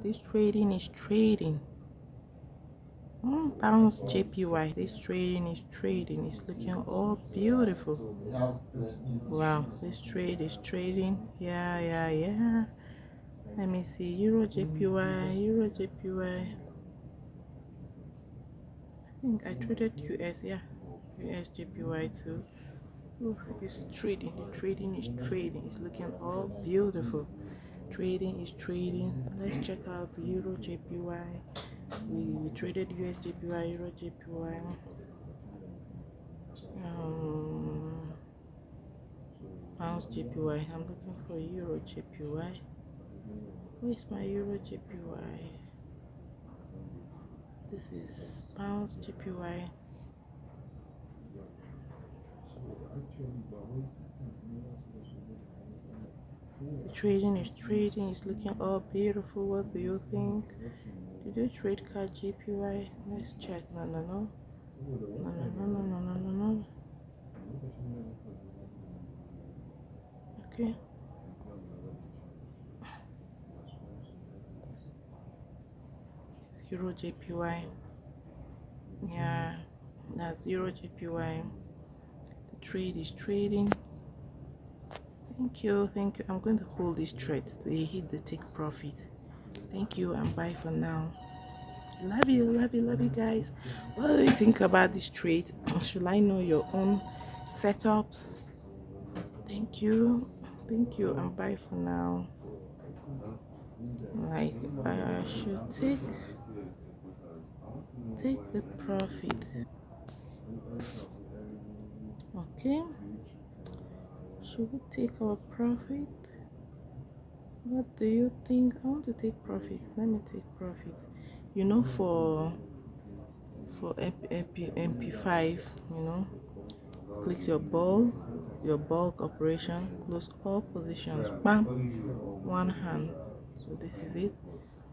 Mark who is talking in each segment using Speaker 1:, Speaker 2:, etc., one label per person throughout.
Speaker 1: This trading is trading. Pounds JPY. This trading is trading. It's looking all beautiful. Wow, this trade is trading. Yeah. Let me see. Euro JPY. Euro JPY. I think I traded US. Yeah, US JPY too. Ooh, it's trading. The trading is trading. It's looking all beautiful. Trading is trading. Let's check out the Euro JPY. We traded US JPY, Euro JPY. Pounds JPY. I'm looking for Euro JPY. Where's my Euro JPY? This is Pounds JPY. The trading is trading. It's looking all beautiful. What do you think? Did you trade card JPY? Let's check. No. Okay. It's Euro JPY. Yeah, that's Euro JPY. The trade is trading. Thank you. I'm going to hold this trade till you hit the take profit. Thank you and bye for now. Love you guys. What do you think about this trade? Should I know your own setups? Thank you and bye for now. Like I should take the profit. Okay. Should we take our profit? What do you think? I want to take profit. Let me take profit. You know, for MP5, click your bulk operation, close all positions. Bam, one hand. So this is it.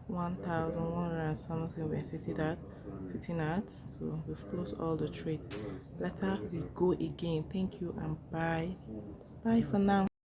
Speaker 1: 1,100 and something we're sitting at. So we've closed all the trades. Later we go again. Thank you and bye for now.